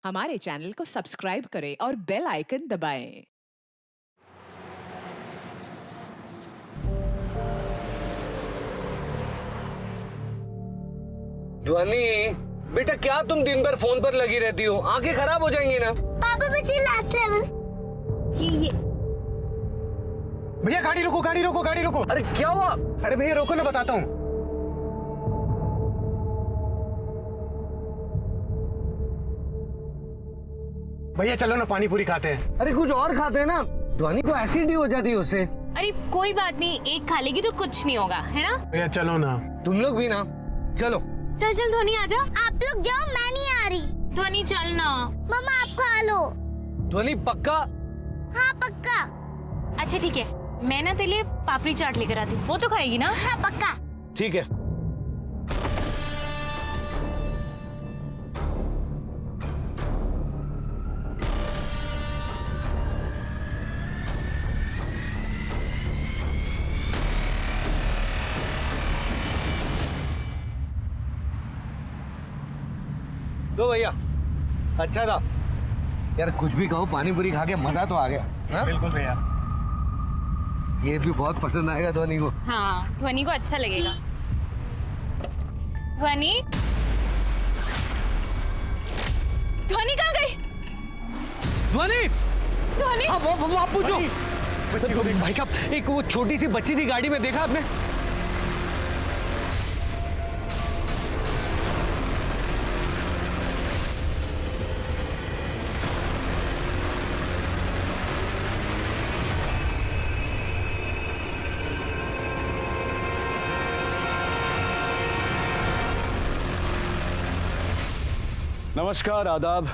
हमारे चैनल को सब्सक्राइब करें और बेल आइकन दबाएं। ध्वनि, बेटा क्या तुम दिन भर फोन पर लगी रहती हो? आंखें खराब हो जाएंगी ना। पापा बस ये लास्ट लेवल। ये भैया गाड़ी रोको, गाड़ी रोको, गाड़ी रोको। अरे क्या हुआ? अरे भैया रोको ना, बताता हूँ। भैया चलो ना, पानी पूरी खाते हैं। अरे कुछ और खाते हैं ना, ध्वनि को एसिडिटी हो जाती है उससे। अरे कोई बात नहीं, एक खा लेगी तो कुछ नहीं होगा, है ना? भैया चलो ना। तुम लोग भी ना, चलो। चल चल ध्वनि आजा। आप लोग जाओ, मैं नहीं आ रही। ध्वनि चल ना। मम्मा आप खा लो। ध्वनि पक्का? हाँ पक्का। अच्छा ठीक है, मैं ना तेरे लिए पापड़ी चाट लेकर आती हूँ, वो तो खाएगी ना? हाँ पक्का। ठीक है। दो भैया, अच्छा था यार। कुछ भी कहो, पानी पूरी खा के मजा तो आ गया। हाँ? बिल्कुल भैया। ये भी बहुत पसंद आएगा ध्वनि को। हाँ, ध्वनि को अच्छा लगेगा। ध्वनि, ध्वनि कहाँ गई? ध्वनि, ध्वनि, हाँ वो आप पूछो। भाई साहब, एक वो छोटी सी बच्ची थी गाड़ी में, देखा आपने? नमस्कार, आदाब।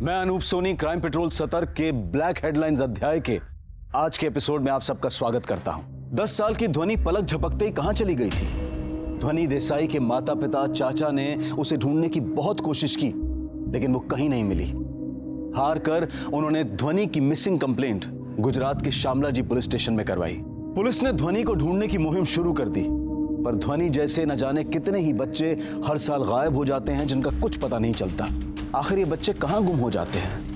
मैं अनूप सोनी क्राइम पेट्रोल सतर्क के ब्लैक हेडलाइंस अध्याय के आज के एपिसोड में आप सबका स्वागत करता हूं। 10 साल की ध्वनि पलक झपकते ही कहां चली गई थी? ध्वनि देसाई के माता पिता चाचा ने उसे ढूंढने की बहुत कोशिश की, लेकिन वो कहीं नहीं मिली। हार कर उन्होंने ध्वनि की मिसिंग कंप्लेंट गुजरात के शामला जी पुलिस स्टेशन में करवाई। पुलिस ने ध्वनि को ढूंढने की मुहिम शुरू कर दी, पर ध्वनि जैसे न जाने कितने ही बच्चे हर साल गायब हो जाते हैं जिनका कुछ पता नहीं चलता। आखिर ये बच्चे कहां गुम हो जाते हैं?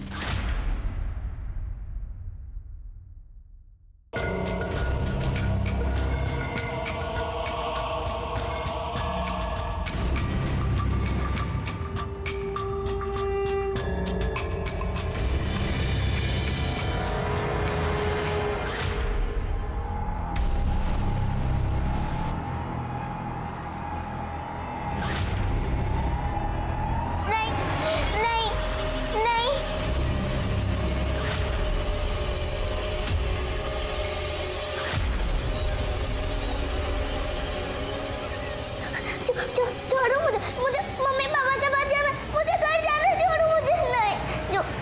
छोड़ो मुझे, मुझे मम्मी पापा के पास जाना, मुझे घर जाना। छोड़ो मुझे, नहीं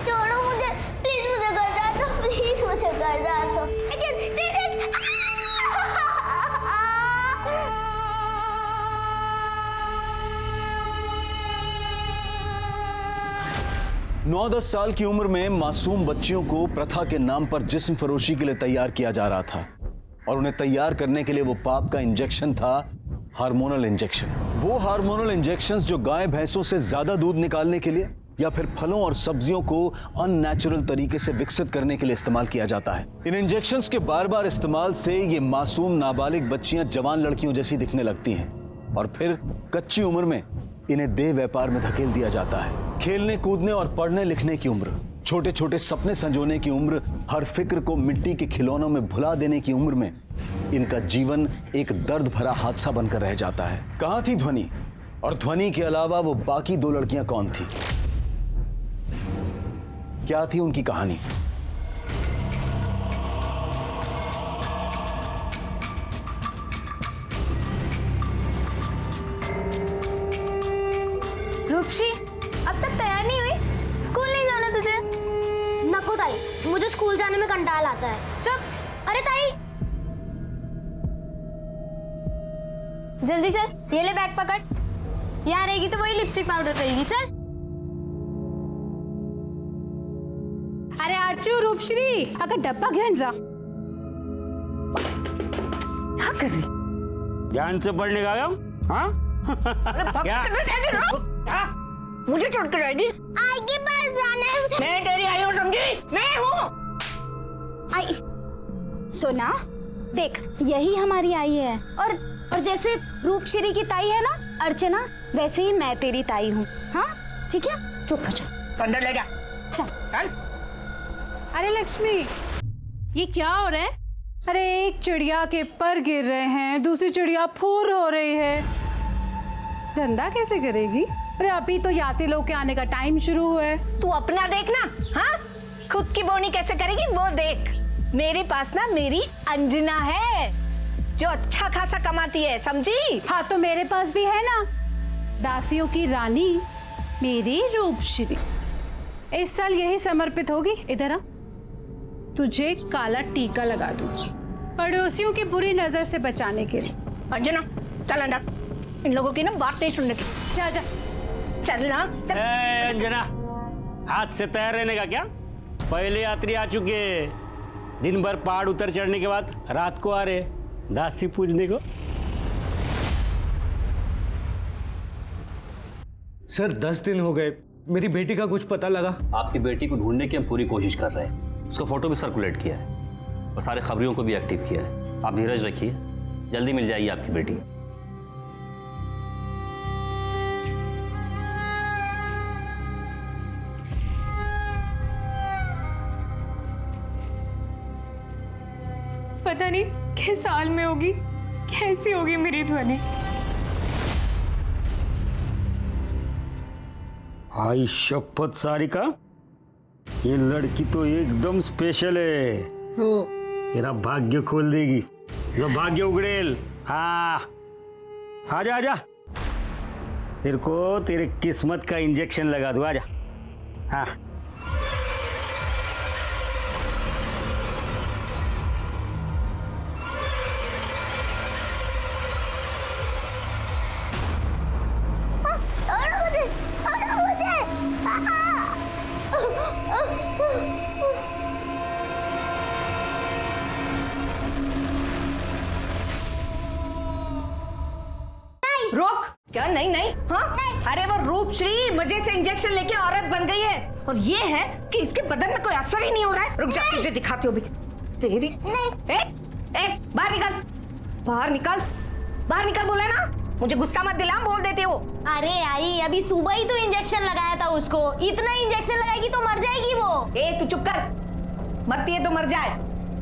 छोड़ो मुझे, प्लीज मुझे घर जा दो, प्लीज मुझे घर जा दो। लेकिन 9-10 साल की उम्र में मासूम बच्चियों को प्रथा के नाम पर जिस्म फरोशी के लिए तैयार किया जा रहा था, और उन्हें तैयार करने के लिए वो पाप का इंजेक्शन था हार्मोनल इंजेक्शन। वो हार्मोनल इंजेक्शंस जो गाय भैंसों से ज्यादा दूध निकालने के लिए या फिर फलों और सब्जियों को अननेचुरल तरीके से विकसित करने के लिए इस्तेमाल किया जाता है। इन इंजेक्शंस के बार बार इस्तेमाल से ये मासूम नाबालिग बच्चियां जवान लड़कियों जैसी दिखने लगती हैं, और फिर कच्ची उम्र में इन्हें देह व्यापार में धकेल दिया जाता है। खेलने कूदने और पढ़ने लिखने की उम्र, छोटे छोटे सपने संजोने की उम्र, हर फिक्र को मिट्टी के खिलौनों में भुला देने की उम्र में इनका जीवन एक दर्द भरा हादसा बनकर रह जाता है। कहां थी ध्वनि? और ध्वनि के अलावा वो बाकी 2 लड़कियां कौन थी? क्या थी उनकी कहानी? रूपशी, अब तक तैयार नहीं हुई? स्कूल नहीं जाना तुझे? नको ताई, मुझे स्कूल जाने में कंटाल आता है। चुप। अरे ताई, जल्दी चल, ये ले बैग पकड़। यहाँ रहेगी तो वही लिपस्टिक पाउडर करेगी। चल। अरे आरचू, रूपश्री, अगं डब्बा घेऊन जा। क्या कर रही? ध्यान से पढ़ने का क्या? हाँ? क्या? मुझे छोड़ कर जाएगी? आई के पास जाना आई सोना देख, यही हमारी आई है। और जैसे रूपश्री की ताई है ना अर्चना, वैसे ही मैं तेरी ताई हूँ। हाँ ठीक है, चुप हो जाओ। अंदर ले जा। चल। अरे लक्ष्मी, ये क्या हो रहा है? अरे एक चिड़िया के पर गिर रहे हैं, दूसरी चिड़िया फूर हो रही है। धंधा कैसे करेगी? अरे अभी तो यात्री लोग के आने का टाइम शुरू हुआ है। तू अपना देख ना। हाँ, खुद की बोनी कैसे करेगी वो देख। मेरे पास ना मेरी अंजना है जो अच्छा खासा कमाती है, समझी? हाँ तो मेरे पास भी है ना, दासियों की रानी मेरी रूपश्री। इस साल यही समर्पित होगी। इधर आ, तुझे काला टीका लगा दूंगी पड़ोसियों की बुरी नजर से बचाने के लिए। अंजना चल अंदर, इन लोगों की ना बात नहीं सुनने की। जा जा चल ना। अंजना, हाथ से तैयार रहने का क्या? पहले यात्री आ चुके हैं, दिन भर पहाड़ उतर चढ़ने के बाद रात को आ रहे दासी पूजने को। सर 10 दिन हो गए, मेरी बेटी का कुछ पता लगा? आपकी बेटी को ढूंढने की हम पूरी कोशिश कर रहे हैं। उसका फोटो भी सर्कुलेट किया है और सारे खबरियों को भी एक्टिव किया है। आप धीरज रखिए, जल्दी मिल जाएगी आपकी बेटी। पता नहीं किस साल में होगी, कैसी होगी मेरी ध्वनि। आई शपथ सारिका, ये लड़की तो एकदम स्पेशल है। तेरा भाग्य खोल देगी, जो भाग्य उगड़ेल। हाँ आजा आजा, तेरे को तेरे किस्मत का इंजेक्शन लगा दूं, आजा। हाँ रोक। क्या? नहीं नहीं। हाँ, अरे वो रूपश्री मजे से इंजेक्शन लेके औरत बन गई है और ये है कि इसके बदन में कोई असर ही नहीं हो रहा है। रुक जा, तुझे दिखाती हूँ भी। तेरी बाहर निकल, बाहर निकल, बाहर निकल बोला ना। मुझे गुस्सा मत दिला, बोल देती हो। अरे आई, अभी सुबह ही तो इंजेक्शन लगाया था उसको। इतना इंजेक्शन लगाएगी तो मर जाएगी वो। तू चुप कर, मरती है तो मर जाए।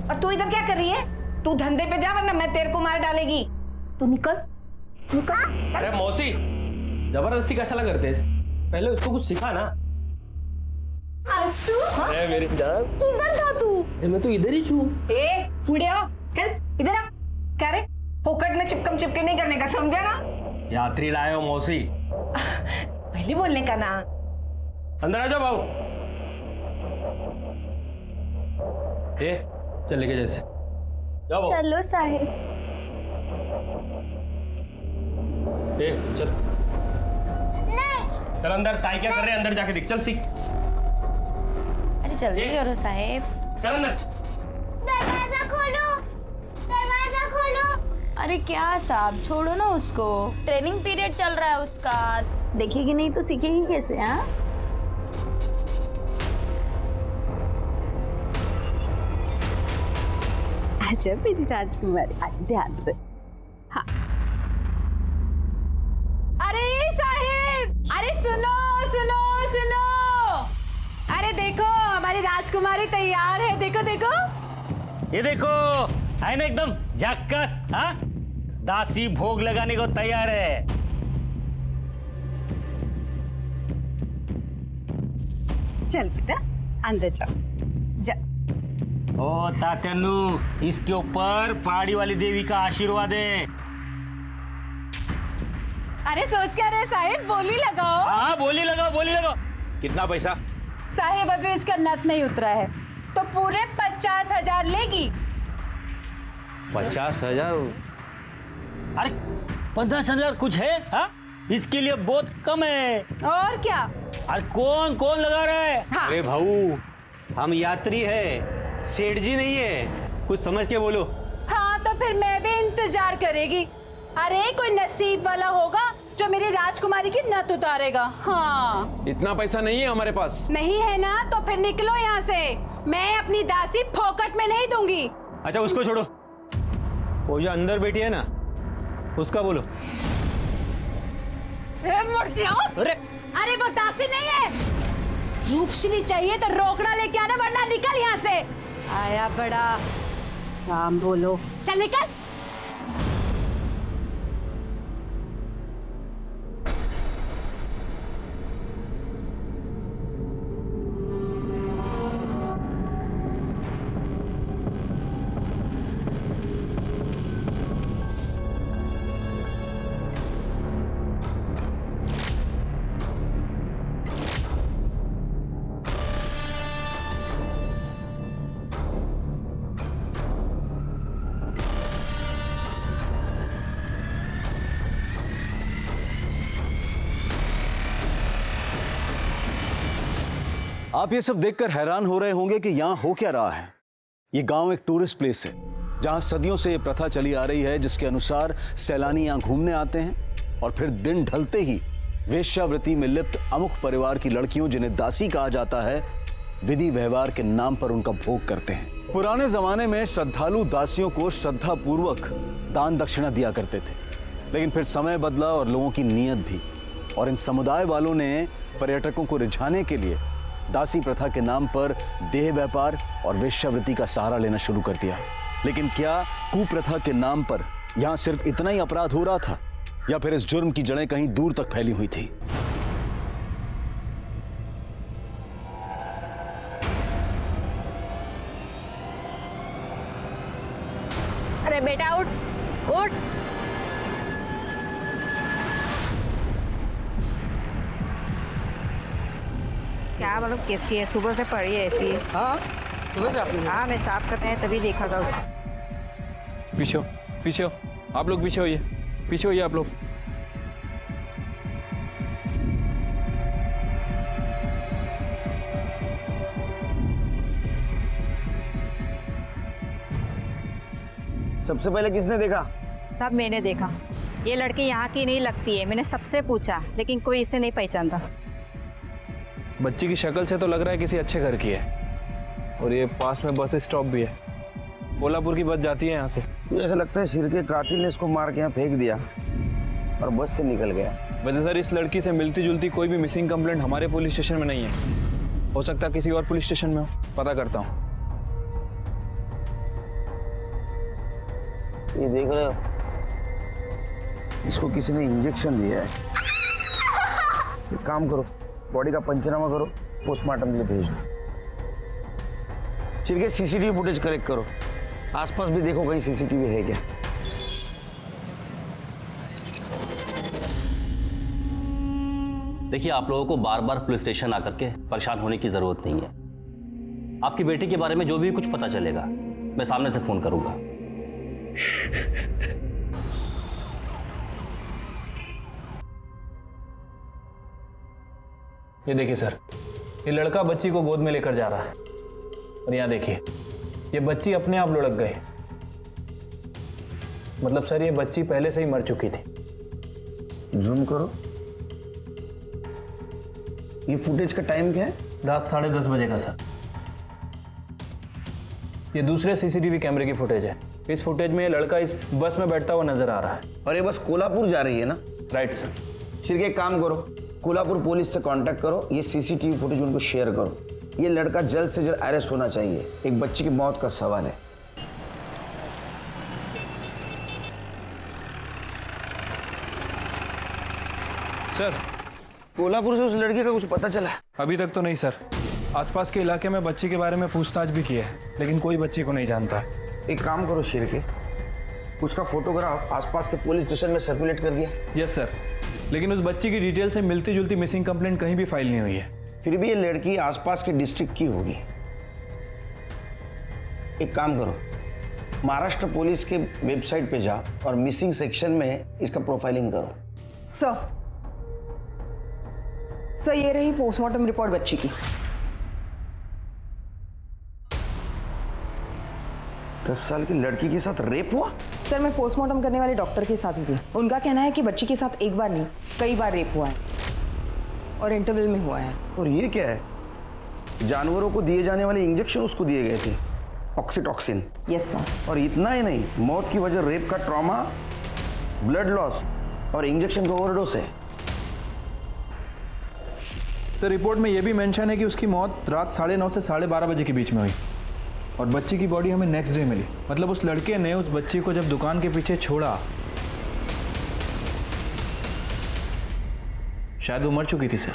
और तू इधर क्या कर रही है? तू धंधे पे जा वरना मैं तेरे को मार डालेगी। तू निकल निकल। अरे मौसी, जबरदस्ती कैसा करते हैं? पहले उसको कुछ सिखा ना। अरे मेरी जान, किधर था तू? मैं तो इधर ही छू। बुढ़िया, चल इधर आ। क्या रे, फोकट में चिपकम चिपके नहीं करने का, समझा ना? यात्री लाए हो मौसी, पहले बोलने का ना। अंदर आ जाओ बाबू। चल लेके जैसे जाओ। चलो साहिब। चल नहीं। चल अंदर, ताई क्या कर रहे हैं? अंदर जाके देख, चल सीख। अरे जल्दी करो साहिब। चल अंदर। दरवाजा खोलो, दरवाजा खोलो। अरे क्या साहब, छोड़ो ना उसको, ट्रेनिंग पीरियड चल रहा है उसका। देखेगी नहीं तो सीखेगी कैसे? हाँ आजा मेरी राजकुमारी, आजा ध्यान से। हाँ अरे साहिब, अरे सुनो सुनो सुनो, अरे देखो हमारी राजकुमारी तैयार है। देखो देखो, ये देखो, है ना एकदम झक्कस। हाँ, दासी भोग लगाने को तैयार है। चल बेटा अंदर जाओ, जा। ओ तात्यानु, इसके ऊपर पहाड़ी वाली देवी का आशीर्वाद है। अरे सोच क्या रहे साहिब, बोली लगाओ। हाँ बोली लगाओ, बोली लगाओ। कितना पैसा? साहिब अभी इसका नथ नहीं उतरा है तो पूरे 50,000 लेगी। 50,000? अरे 50,000 कुछ है? हाँ, इसके लिए बहुत कम है। और क्या? अरे कौन कौन लगा रहा है? हाँ। अरे भाऊ, हम यात्री है, सेठ जी नहीं है, कुछ समझ के बोलो। हाँ तो फिर मैं भी इंतजार करेगी। अरे कोई नसीब वाला होगा जो मेरी राजकुमारी की नत उतारेगा। हाँ, इतना पैसा नहीं है हमारे पास। नहीं है ना तो फिर निकलो यहाँ से। मैं अपनी दासी फोकट में नहीं दूंगी। अच्छा उसको छोड़ो, वो जो अंदर बैठी है ना उसका बोलो। अरे वो दासी नहीं है, रूपश्री चाहिए तो रोकड़ा लेके आना वरना निकल यहाँ से। आया बड़ा राम बोलो, चल निकल। आप ये सब देखकर हैरान हो रहे होंगे कि यहाँ हो क्या रहा है। ये गांव एक टूरिस्ट प्लेस है जहां सदियों से ये प्रथा चली आ रही है जिसके अनुसार सैलानी यहाँ घूमने आते हैं और फिर दिन ढलते ही वेश्यावृत्ति में लिप्त अमुक परिवार की लड़कियों, जिन्हें दासी कहा जाता है, विधि व्यवहार के नाम पर उनका भोग करते हैं। पुराने जमाने में श्रद्धालु दासियों को श्रद्धा पूर्वक दान दक्षिणा दिया करते थे, लेकिन फिर समय बदला और लोगों की नीयत भी, और इन समुदाय वालों ने पर्यटकों को रिझाने के लिए दासी प्रथा के नाम पर देह व्यापार और वेश्यावृत्ति का सहारा लेना शुरू कर दिया। लेकिन क्या कुप्रथा के नाम पर यहां सिर्फ इतना ही अपराध हो रहा था या फिर इस जुर्म की जड़ें कहीं दूर तक फैली हुई थी? अरे बेटा उठ उठ। क्या मतलब किसकी है? सुबह से पड़ी है ऐसी। हाँ सुबह से आपने? हाँ मैं साफ करते हैं तभी देखा था उसको। पीछे हो, पीछे हो, आप लोग पीछे होइए, पीछे होइए आप लोग। सबसे पहले किसने देखा? सब मैंने देखा। ये लड़की यहाँ की नहीं लगती है, मैंने सबसे पूछा लेकिन कोई इसे नहीं पहचानता। बच्ची की शक्ल से तो लग रहा है किसी अच्छे घर की है, और ये पास में बस स्टॉप भी है। कोल्हापुर की बस जाती है यहाँ से। मुझे ऐसा लगता है सिर के कातिल ने इसको मार के यहाँ फेंक दिया और बस से निकल गया। वैसे सर इस लड़की से मिलती जुलती कोई भी मिसिंग कंप्लेंट हमारे पुलिस स्टेशन में नहीं है। हो सकता है किसी और पुलिस स्टेशन में हो, पता करता हूँ। ये देख रहे हो, इसको किसी ने इंजेक्शन दिया है। एक काम करो, बॉडी का पंचनामा करो, पोस्टमार्टम के लिए भेज दो। चिरके सीसीटीवी फुटेज कलेक्ट करो, आसपास भी देखो कहीं सीसीटीवी है क्या। देखिए, आप लोगों को बार बार पुलिस स्टेशन आकर के परेशान होने की जरूरत नहीं है। आपकी बेटी के बारे में जो भी कुछ पता चलेगा मैं सामने से फोन करूंगा। ये देखिए सर, ये लड़का बच्ची को गोद में लेकर जा रहा है, और यहाँ देखिए ये बच्ची अपने आप लुढ़क गई। मतलब सर ये बच्ची पहले से ही मर चुकी थी। जूम करो, ये फुटेज का टाइम क्या है? रात 10:30 बजे का सर। ये दूसरे सीसीटीवी कैमरे की फुटेज है। इस फुटेज में ये लड़का इस बस में बैठता हुआ नजर आ रहा है। और ये बस कोल्हापुर जा रही है ना? Right sir. चिरके एक काम करो, कोल्हापुर पुलिस से कांटेक्ट करो, ये सीसीटीवी फुटेज उनको शेयर करो। ये लड़का जल्द से जल्द अरेस्ट होना चाहिए, एक बच्ची की मौत का सवाल है। सर कोल्हापुर से उस लड़के का कुछ पता चला? अभी तक तो नहीं सर। आसपास के इलाके में बच्ची के बारे में पूछताछ भी की है, लेकिन कोई बच्ची को नहीं जानता। एक काम करो शिरके, उसका फोटोग्राफ आसपास के पुलिस स्टेशन में सर्कुलेट कर दिया। यस सर, लेकिन उस बच्ची की डिटेल से मिलती जुलती मिसिंग कंप्लेंट कहीं भी फाइल नहीं हुई है। फिर भी ये लड़की आसपास के डिस्ट्रिक्ट की होगी। एक काम करो, महाराष्ट्र पुलिस के वेबसाइट पे जा और मिसिंग सेक्शन में इसका प्रोफाइलिंग करो। सर ये रही पोस्टमार्टम रिपोर्ट बच्ची की। 10 साल की लड़की के साथ रेप हुआ? सर मैं पोस्टमार्टम करने वाले डॉक्टर के साथ ही थी। उनका कहना है कि बच्ची के साथ एक बार नहीं कई बार रेप हुआ है और इंटरवल में हुआ है। और ये क्या है? जानवरों को दिए जाने वाले इंजेक्शन उसको दिए गए थे, ऑक्सीटॉक्सिन। Yes sir. और इतना ही नहीं, मौत की वजह रेप का ट्रॉमा, ब्लड लॉस और इंजेक्शन का ओवरडोज है। सर रिपोर्ट में यह भी मेंशन है कि उसकी मौत रात 9:30 से 12:30 बजे के बीच में हुई और बच्ची की बॉडी हमें नेक्स्ट डे मिली। मतलब उस लड़के ने उस बच्ची को जब दुकान के पीछे छोड़ा शायद वो मर चुकी थी सर।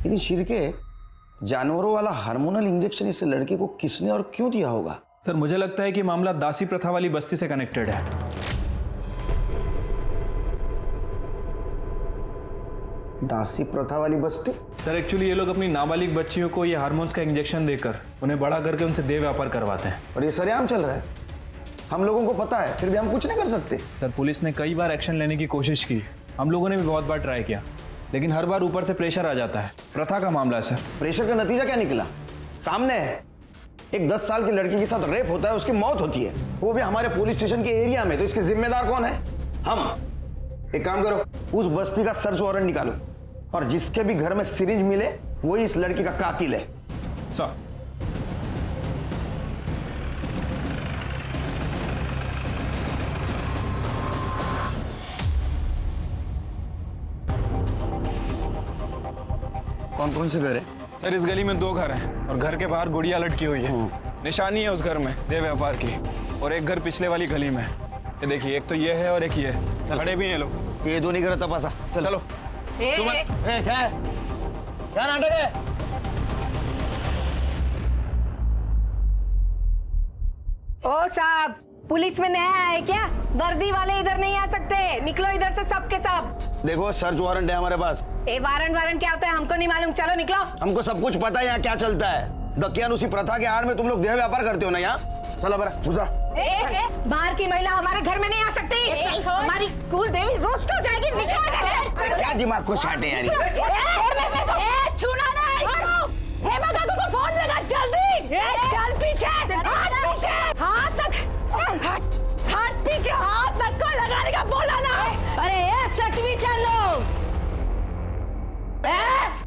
लेकिन शिरके, जानवरों वाला हार्मोनल इंजेक्शन इस लड़के को किसने और क्यों दिया होगा? सर मुझे लगता है कि मामला दासी प्रथा वाली बस्ती से कनेक्टेड है। दासी प्रथा वाली बस्ती? सर एक्चुअली ये लोग अपनी नाबालिग बच्चियों को ये हार्मोन्स का इंजेक्शन देकर उन्हें बड़ा करके उनसे देह व्यापार करवाते हैं। और ये सरेआम चल रहा है, हम लोगों को पता है, फिर भी हम कुछ नहीं कर सकते। सर पुलिस ने कई बार एक्शन लेने की कोशिश की, हम लोगों ने भी बहुत बार ट्राई किया, लेकिन हर बार ऊपर से प्रेशर आ जाता है। प्रथा का मामला है सर। प्रेशर का नतीजा क्या निकला? सामने है, एक 10 साल की लड़की के साथ रेप होता है, उसकी मौत होती है, वो भी हमारे पुलिस स्टेशन के एरिया में। तो इसके जिम्मेदार कौन है? हम। एक काम करो, उस बस्ती का सर्च वारंट निकालो और जिसके भी घर में सिरिंज मिले वही इस लड़की का कातिल है। सर कौन कौन से घर है? सर इस गली में 2 घर हैं और घर के बाहर गुड़िया लटकी हुई है। निशानी है उस घर में देह व्यापार की, और एक घर पिछले वाली गली में। ये देखिए, एक तो ये है और एक ये है, खड़े भी हैं लोग। ये दोनों घर तपासा। चलो। क्या नाटक है? ओ साहब, पुलिस में नया है क्या? वर्दी वाले इधर नहीं आ सकते, निकलो इधर से सब के सब। देखो सर्च वारंट है हमारे पास। वारंट क्या होता है हमको नहीं मालूम, चलो निकलो। हमको सब कुछ पता है यहाँ क्या चलता है। दकियानुसी प्रथा के आड़ में तुम लोग देह व्यापार करते हो ना यहाँ। चलो बरा घुसा। बाहर की महिला हमारे घर में नहीं आ सकती, हमारी कुल देवी रोस्ट हो जाएगी। निकलो इधर से। क्या दिमाग को साटे यार? छूना नहीं। हेमा काकू को फोन लगा जल्दी। चल पीछे, हाथ पीछे, हाथ पीछे, हाथ मत को लगाने का बोला ना। अरे ये सच भी चलो।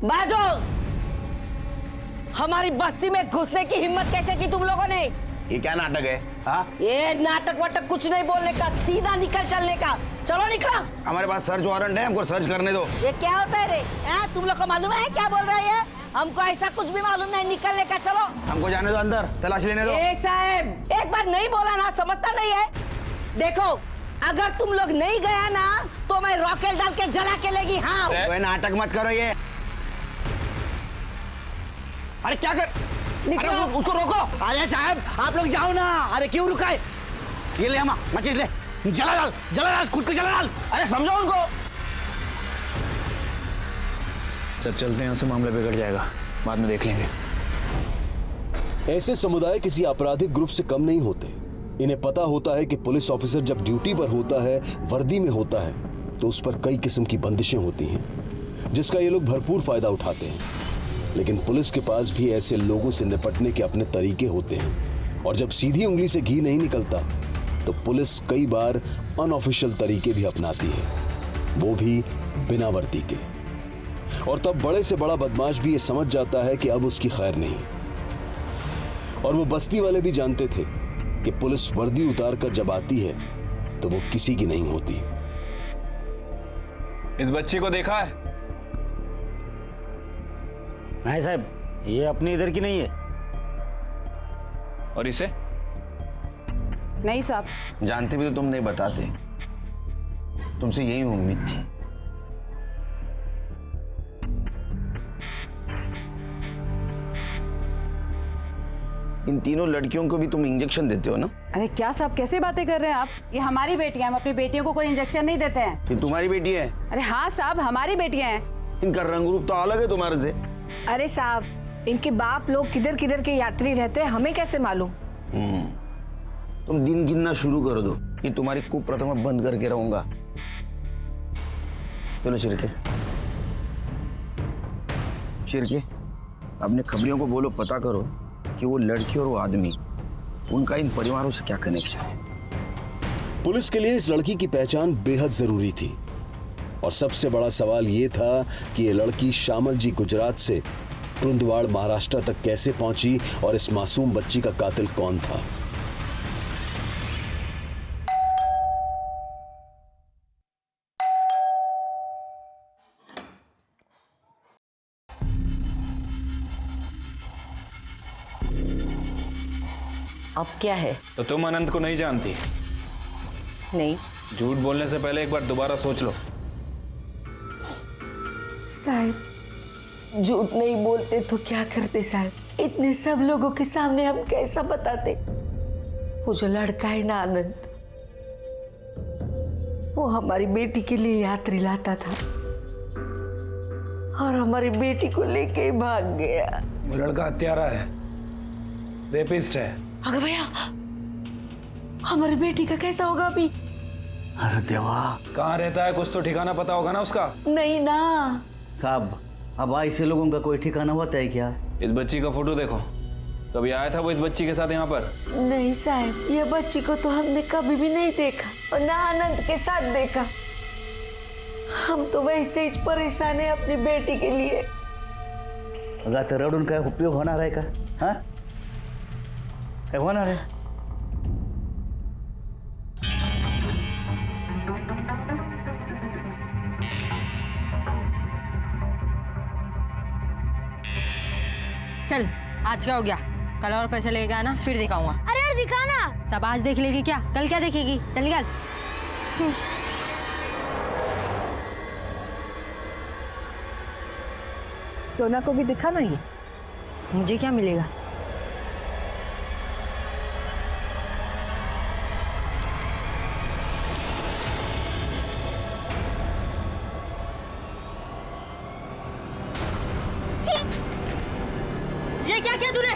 बाजो, हमारी बस्ती में घुसने की हिम्मत कैसे की तुम लोगों ने? ये क्या नाटक है? हाँ? ये नाटक वाटक कुछ नहीं बोलने का, सीधा निकल चलने का। चलो निकलो। हमारे पास सर्च वारंट है, हमको सर्च करने दो। ये क्या होता है रे? तुम लोग को मालूम है क्या बोल रहे हैं? हमको ऐसा कुछ भी मालूम नहीं, निकलने का। चलो हमको जाने दो, अंदर तलाशी लेने दो। साहब एक बार नहीं बोला ना, समझता नहीं है। देखो अगर तुम लोग नहीं गया ना तो मैं रॉकेट डाल के जला के लेगी। हाँ कोई नाटक मत करो ये। अरे क्या कर? अरे उसको रोको। अरे साहब आप लोग जाओ ना। अरे क्यों रुका है? ये ले हम मचीज ले, जला डाल, खुद को जला डाल। अरे समझो उनको। सर चलते हैं, यहाँ से मामला बिगड़ जाएगा, बाद में देख लेंगे। ऐसे समुदाय किसी आपराधिक ग्रुप से कम नहीं होते। इन्हें पता होता है कि पुलिस ऑफिसर जब ड्यूटी पर होता है, वर्दी में होता है, तो उस पर कई किस्म की बंदिशें होती हैं जिसका ये लोग भरपूर फायदा उठाते हैं। लेकिन पुलिस के पास भी ऐसे लोगों से निपटने के अपने तरीके होते हैं, और जब सीधी उंगली से घी नहीं निकलता तो पुलिस कई बार अनऑफिशियल तरीके भी अपनाती है, वो भी बिना वर्दी के। और तब बड़े से बड़ा बदमाश भी ये समझ जाता है कि अब उसकी खैर नहीं। और वो बस्ती वाले भी जानते थे कि पुलिस वर्दी उतार कर जब आती है तो वो किसी की नहीं होती। इस बच्ची को देखा है? नहीं साहब, ये अपने इधर की नहीं है। और इसे? नहीं साहब। जानते भी तो तुम नहीं बताते, तुमसे यही उम्मीद थी। इन तीनों लड़कियों को भी तुम इंजेक्शन देते हो ना? अरे क्या साहब कैसे बातें कर रहे हैं आप? ये हमारी बेटियां, हम अपनी बेटियों को कोई इंजेक्शन नहीं देते हैं। ये तुम्हारी बेटी है? अरे हाँ साहब हमारी बेटियां हैं। इनका रंग रूप तो अलग है तुम्हारे से। अरे साहब इनके बाप लोग किधर किधर के यात्री रहते हैं, हमें कैसे मालूम? तुम दिन गिनना शुरू कर दो, ये तुम्हारी कुप्रथा में बंद करके रहूंगा। चलो शिरके, अपने खबरियों को बोलो, पता करो कि वो लड़की और वो आदमी उनका इन परिवारों से क्या कनेक्शन है। पुलिस के लिए इस लड़की की पहचान बेहद जरूरी थी और सबसे बड़ा सवाल यह था कि ये लड़की श्यामल जी गुजरात से कुंदवाड़ महाराष्ट्र तक कैसे पहुंची और इस मासूम बच्ची का कातिल कौन था। अब क्या है? तो तुम अनंत को नहीं जानती? नहीं। झूठ बोलने से पहले एक बार दोबारा सोच लो। साहब झूठ नहीं बोलते तो क्या करते साहब? इतने सब लोगों के सामने हम कैसा बताते? वो जो लड़का है ना आनंद, वो हमारी बेटी के लिए यात्री लाता था और हमारी बेटी को लेके ही भाग गया। वो लड़का हत्यारा है, रेपिस्ट है। अगर भैया हमारी बेटी का कैसा होगा अभी? अरे देवा, कहाँ रहता है? कुछ तो ठिकाना पता होगा ना उसका। नहीं ना साहब, अब ऐसे लोगों का कोई ठिकाना होता है क्या? इस बच्ची का फोटो देखो, कभी आया था वो इस बच्ची के साथ यहाँ पर? नहीं साहब, ये बच्ची को तो हमने कभी भी नहीं देखा और ना आनंद के साथ देखा। हम तो वैसे ही परेशान है अपनी बेटी के लिए। अगर तो रडून काय उपयोग होणार आहे का? हाँ, काय होणार आहे? चल, आज क्या हो गया? कल और पैसे लेगा ना, फिर दिखाऊंगा। अरे यार दिखाना। सब आज देख लेगी क्या? कल क्या देखेगी? चल निकल। सोना को भी दिखाना ये। मुझे क्या मिलेगा? ये क्या किया तूने?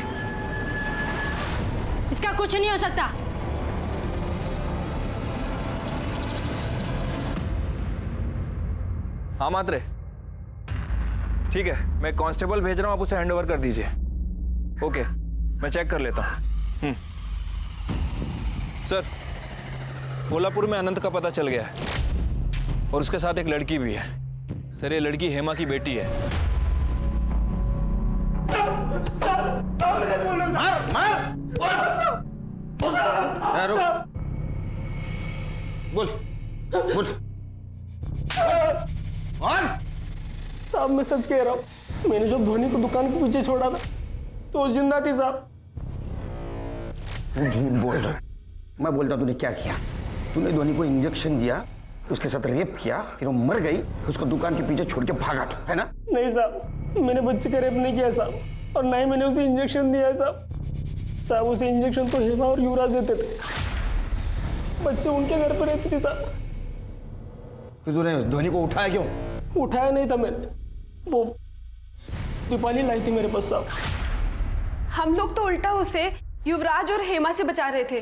इसका कुछ नहीं हो सकता। हाँ मात्रे, ठीक है, मैं कांस्टेबल भेज रहा हूँ, आप उसे हैंड ओवर कर दीजिए। ओके, मैं चेक कर लेता हूँ। सर, कोल्हापुर में अनंत का पता चल गया है और उसके साथ एक लड़की भी है। सर, ये लड़की हेमा की बेटी है। बोल बोल। साहब मैं सच कह रहा हूँ, मैंने जब धोनी को दुकान के पीछे छोड़ा था तो वो जिंदा थी साहब। तू झूठ बोल रहा है। मैं बोलता तूने क्या किया? तूने धोनी को इंजेक्शन दिया, उसके साथ रेप किया, फिर वो मर गई, उसको दुकान के पीछे छोड़ के भागा तू, है ना? नहीं साहब, मैंने बच्चे का रेप नहीं किया साहब, और ना ही मैंने उसे इंजेक्शन दिया है साहब। साहब उसे इंजेक्शन तो हेमा और युवराज देते थे, बच्चे उनके घर पर रहती थी साहब। फिर तूने धोनी को उठाया क्यों? उठाया नहीं था मैंने, वो दीपाली लाई थी मेरे पास साहब। हम लोग तो उल्टा उसे युवराज और हेमा से बचा रहे थे।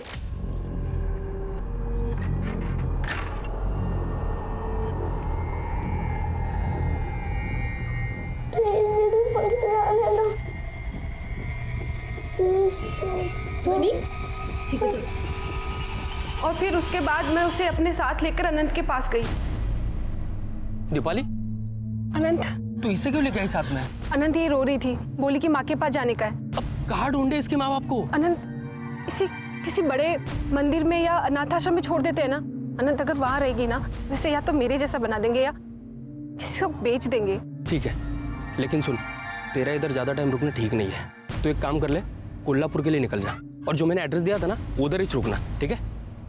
प्लीज दीदी मुझे जाने दो, प्लीज धोनी, ठीक है। और फिर उसके बाद मैं उसे अपने साथ लेकर अनंत के पास गई। दीपाली, अनंत, तू इसे क्यों लेके आई साथ में? अनंत ये रो रही थी, बोली कि माँ के पास जाने का है। अब कहाँ ढूंढे इसके माँ बाप को? अनंत इसी किसी बड़े मंदिर में या अनाथ आश्रम में छोड़ देते हैं ना। अनंत अगर वहां रहेगी ना, वैसे या तो मेरे जैसा बना देंगे या किसी को बेच देंगे। ठीक है, लेकिन सुन, तेरा इधर ज्यादा टाइम रुकना ठीक नहीं है। तो एक काम कर ले, कोल्हापुर के लिए निकल जा, और जो मैंने एड्रेस दिया था ना उधर ही रुकना, ठीक है?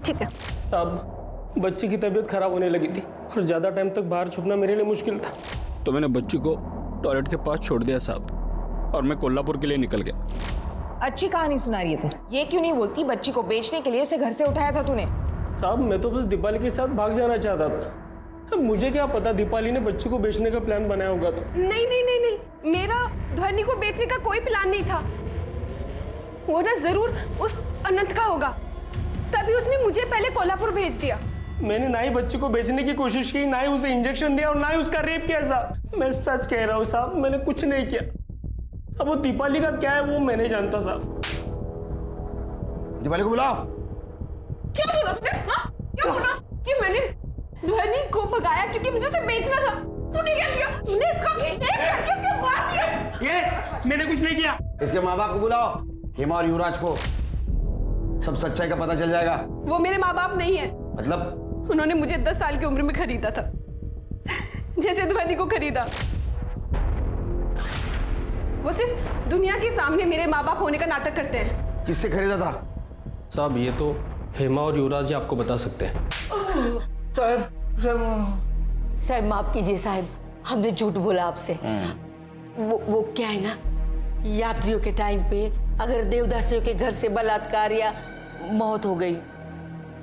ठीक है। अब बच्ची की तबीयत खराब होने लगी थी और ज्यादा टाइम तक बाहर छुपना मेरे लिए मुश्किल था, तो मैंने बच्ची को टॉयलेट के पास छोड़ दिया साहब, और मैं कोल्हापुर के लिए निकल गया। अच्छी कहानी सुना रही है तू। ये क्यों नहीं बोलती बच्ची को बेचने के लिए उसे घर से उठाया था तूने? साहब मैं तो बस दीपाली के साथ भाग जाना चाहता था। मुझे क्या पता दीपाली ने बच्ची को बेचने का प्लान बनाया होगा। तो नहीं नहीं नहीं नहीं, मेरा ध्वनि को बेचने का कोई प्लान नहीं था। वो ना जरूर उस अनंत का होगा, तभी उसने मुझे पहले कोल्हापुर भेज दिया। मैंने ना ही बच्ची को बेचने की कोशिश की, ना ही उसे इंजेक्शन दिया और ना ही उसका रेप किया साहब। मैं सच कह रहा हूँ साहब, मैंने कुछ नहीं किया। अब वो दीपाली का क्या है वो मैंने जानता साहब। दीपाली को बुलाओ। क्या बोला तुमने? हाँ? क्या बोला कि मैंने ध्वनि को भगाया क्योंकि मुझे उसे बेचना था? तूने क्या किया? तूने इसका एक करके इसको मार दिया। ये मैंने कुछ नहीं किया। इसके माँ बाप को बुलाओ, हेमा और युवराज को, सब सच्चाई का पता चल जाएगा। वो मेरे माँ बाप नहीं है। मतलब? उन्होंने मुझे 10 साल की उम्र में खरीदा था, जैसे ध्वनि को खरीदा। वो सिर्फ दुनिया के सामने मेरे माँ बाप होने का नाटक करते हैं। किससे खरीदा था? साहब ये तो हेमा और युवराज जी आपको बता सकते हैं। साहब माफ कीजिए साहब, हमने झूठ बोला आपसे। वो क्या है ना, यात्रियों के टाइम पे अगर देवदासियों के घर से बलात्कार या मौत हो गई,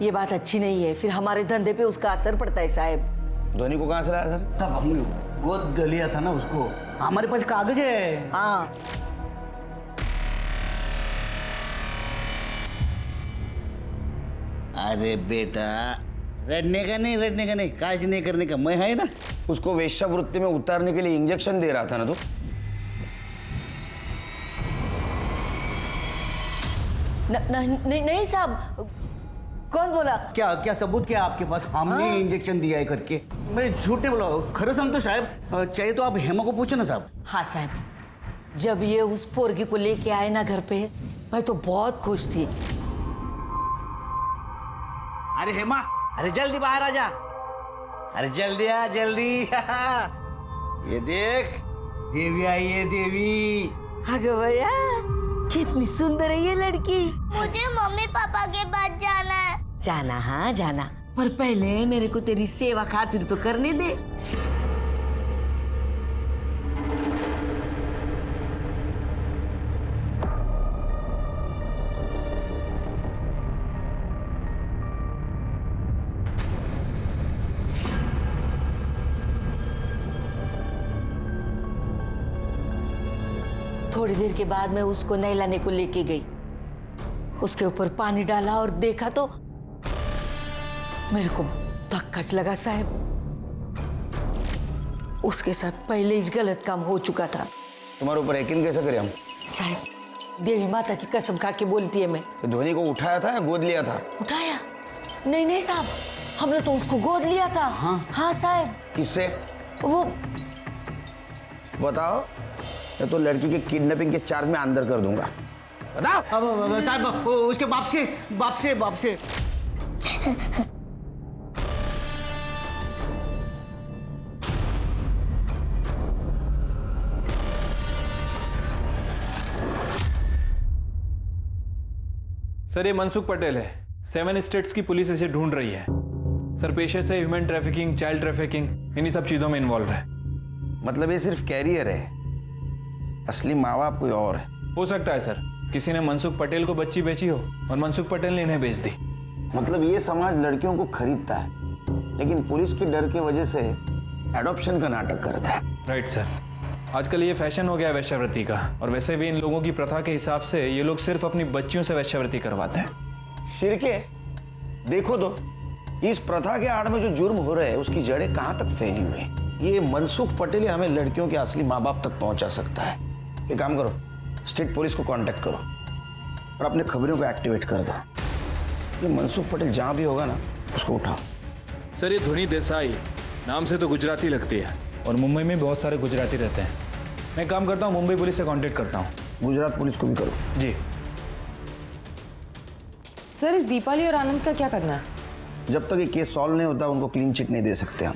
ये बात अच्छी नहीं है, फिर हमारे धंधे पे उसका असर पड़ता है साहब। ध्वनि को कहाँ से लाया सर? तब हमने गोद लिया था ना उसको, हमारे पास कागज है। हाँ अरे बेटा, रटने का नहीं, काज नहीं करने का, मैं है ना। उसको वेश्यावृत्ति में उतारने के लिए इंजेक्शन दे रहा था ना तू? नहीं साहब, कौन बोला? क्या सबूत क्या आपके पास? हमने इंजेक्शन दिया है करके। मैं झूठ नहीं बोला, खरं सांगतो साहब। चाहिए तो आप हेमा को पूछो ना साहब। हाँ साहब, जब ये उस पोरगी को लेके आए ना घर पे, मैं तो बहुत खुश थी। अरे हेमा, अरे जल्दी बाहर आ जा, अरे जल्दी आ जल्दी। ये देख, देवी आई है, देवी। अगं भैया, कितनी सुंदर है ये लड़की। मुझे मम्मी पापा के पास जाना है। जाना? हाँ जाना, पर पहले मेरे को तेरी सेवा खातिर तो करने दे। थोड़ी देर के बाद मैं उसको नहलाने को लेके गई, उसके ऊपर पानी डाला और देखा तो मेरे को धक्का लगा साहब। उसके साथ पहले ही गलत काम हो चुका था। तुम्हारे ऊपर यकीन कैसे करें हम? साहब, देवी माता की कसम खा के बोलती है मैं। तो ध्वनि को उठाया था या गोद लिया था? उठाया? नहीं साहब, हमने तो उसको गोद लिया था। हाँ साहब। किससे? वो बताओ, मैं तो लड़की के किडनैपिंग के चार्ज में अंदर कर दूंगा। बताओ। साहब, उसके बाप से। सर ये मनसुख पटेल है, 7 स्टेट्स की पुलिस इसे ढूंढ रही है। सर पेशे से ह्यूमन ट्रैफिकिंग, चाइल्ड ट्रैफिकिंग, इन्हीं सब चीजों में इन्वॉल्व है। मतलब ये सिर्फ कैरियर है, असली माँ बाप कोई और है? हो सकता है सर, किसी ने मनसुख पटेल को बच्ची बेची हो और मनसुख पटेल ने इन्हें बेच दी। मतलब ये समाज लड़कियों को खरीदता है, लेकिन पुलिस के डर की वजह से एडॉप्शन का नाटक करता है। राइट सर, आजकल ये फैशन हो गया है वेश्यावृत्ति का, और वैसे भी इन लोगों की प्रथा के हिसाब से ये लोग सिर्फ अपनी बच्चियों से वेश्यावृत्ति करवाते हैं। शिरके, देखो तो इस प्रथा के आड़ में जो जुर्म हो रहे हैं उसकी जड़ें कहाँ तक फैली हुई है। ये मनसुख पटेल हमें लड़कियों के असली माँ बाप तक पहुंचा सकता है। एक काम करो, स्टेट पुलिस को कांटेक्ट करो और अपने खबरों को एक्टिवेट कर दो। ये मनसुख पटेल जहाँ भी होगा ना, उसको उठाओ। सर ये ध्वनि देसाई नाम से तो गुजराती लगती है, और मुंबई में बहुत सारे गुजराती रहते हैं। मैं काम करता हूँ, मुंबई पुलिस से कांटेक्ट करता हूँ। गुजरात पुलिस को भी करो। जी सर, इस दीपाली और आनंद का क्या करना है? जब तक ये केस सॉल्व नहीं होता उनको क्लीन चिट नहीं दे सकते हम।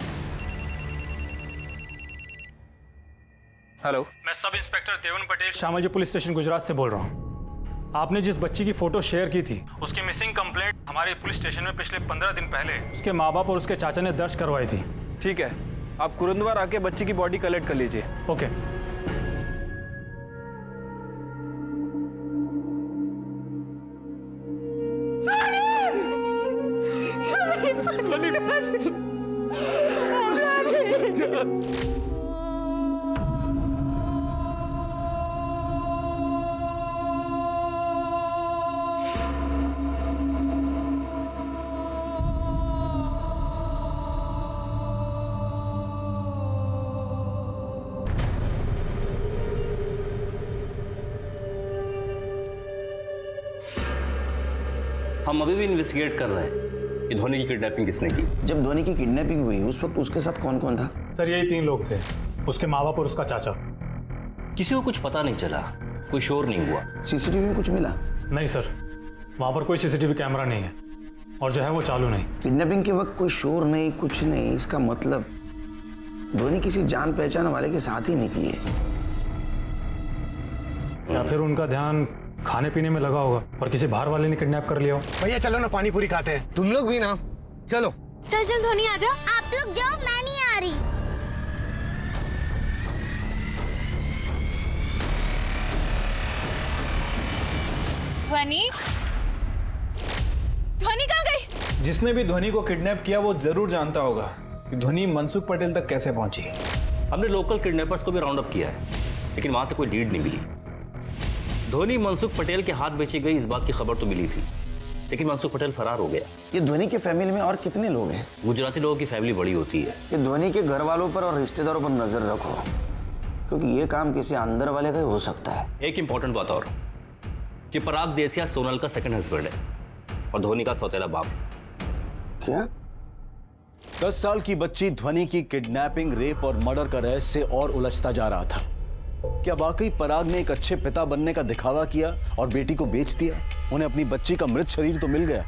हेलो, मैं सब इंस्पेक्टर देवन पटेल, शामाजी पुलिस स्टेशन गुजरात से बोल रहा हूँ। आपने जिस बच्ची की फोटो शेयर की थी, उसकी मिसिंग कंप्लेंट हमारे पुलिस स्टेशन में पिछले 15 दिन पहले उसके माँ बाप और उसके चाचा ने दर्ज करवाई थी। ठीक है, आप कुरुंदवार आके बच्ची की बॉडी कलेक्ट कर लीजिए। ओके। हम अभी भी इन्वेस्टिगेट कर रहे हैं कि धोनी की किडनैपिंग किसने की। जब धोनी की किडनैपिंग हुई उस वक्त उसके साथ कौन कौन था? सर यही 3 लोग थे, उसके माँ बाप और उसका चाचा। किसी को कुछ पता नहीं चला, कोई शोर नहीं हुआ। सीसीटीवी में कुछ मिला? नहीं सर, वहां पर कोई सीसीटीवी कैमरा नहीं है और जो है वो चालू नहीं। किडनैपिंग के वक्त कोई शोर नहीं, कुछ नहीं, इसका मतलब धोनी किसी जान पहचान वाले के साथ ही निकली है। या फिर उनका ध्यान खाने पीने में लगा होगा और किसी बाहर वाले ने किडनैप कर लिया हो। भैया चलो ना पानी पूरी खाते हैं। तुम लोग भी ना चलो। चल चल धोनी आ जा। आप लोग जाओ, मैं नहीं आ रही। ध्वनि, ध्वनि कहाँ गई? जिसने भी धोनी को किडनैप किया वो जरूर जानता होगा कि धोनी मनसुख पटेल तक कैसे पहुंची। हमने लोकल किडनैपर्स को भी राउंड अप किया है, लेकिन वहां से कोई लीड नहीं मिली। धोनी मनसुख पटेल के हाथ बेची गई इस बात की खबर तो मिली थी, लेकिन मनसुख पटेल फरार हो गया। ये धोनी के फैमिली में और कितने लोग हैं? गुजराती लोगों की फैमिली बड़ी होती है। ये धोनी के घर वालों पर और रिश्तेदारों पर नजर रखो, क्योंकि ये काम किसी अंदर वाले का ही हो सकता है। एक इंपॉर्टेंट बात और कि पराग देसिया सोनल का सेकंड हस्बैंड है और धोनी का सौतेला बाप। क्या? 10 साल की बच्ची ध्वनि की किडनैपिंग, रेप और मर्डर का रहस्य और उलझता जा रहा था। क्या वाकई पराग ने एक अच्छे पिता बनने का दिखावा किया और बेटी को बेच दिया? उन्हें अपनी बच्ची का मृत शरीर तो मिल गया,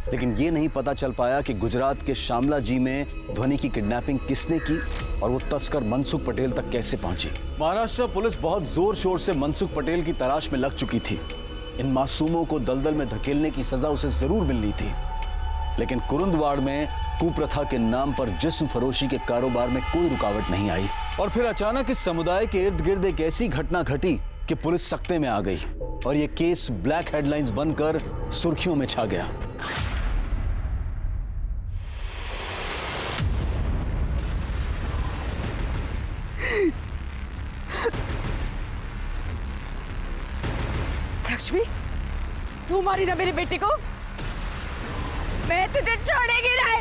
लेकिन ये नहीं पता चल पाया कि गुजरात के शामला जी में ध्वनि की किडनैपिंग किसने की और वो तस्कर मनसुख पटेल तक कैसे पहुंची। महाराष्ट्र पुलिस बहुत जोर शोर से मनसुख पटेल की तलाश में लग चुकी थी। इन मासूमों को दलदल में धकेलने की सजा उसे जरूर मिलनी थी, लेकिन कुरुंदवाड़ में कुप्रथा के नाम पर जिस्म फरोशी के कारोबार में कोई रुकावट नहीं आई। और फिर अचानक इस समुदाय के इर्द गिर्द एक ऐसी घटना घटी कि पुलिस सख्ते में आ गई और ये केस ब्लैक हेडलाइंस बनकर सुर्खियों में छा गया। लक्ष्मी, तू मारी ना मेरी बेटी को, मैं तुझे छोड़ेगी नहीं।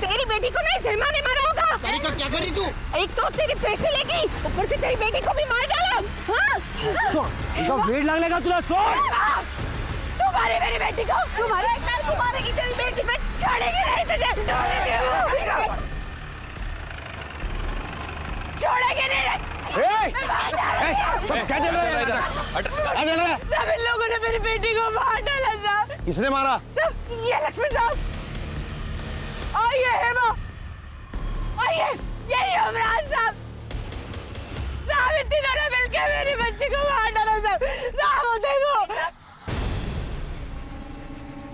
तेरी बेटी को नहीं सलमान ने मारा होगा। तारिका क्या करी तू? एक तो तेरे पैसे लेगी, ऊपर से तेरी बेटी को भी मार डाला। इनका वेट लगेगा तुला। तुम्हारी मेरी बेटी को तुम्हारेगी तेरी बेटी पे छोड़ेगी नहीं तुझे, छोड़ेगी नहीं। क्या चल रहा है? क्या चल रहा है? सब इन लोगों ने मेरी बेटी को मार डाला साहब। किसने मारा? सब ये लक्ष्मी साहब और ये हेमा और ये युवराज साहब, इन तीनों ने मिलकर मेरी बच्ची को मार डाला साहब। साहब देखो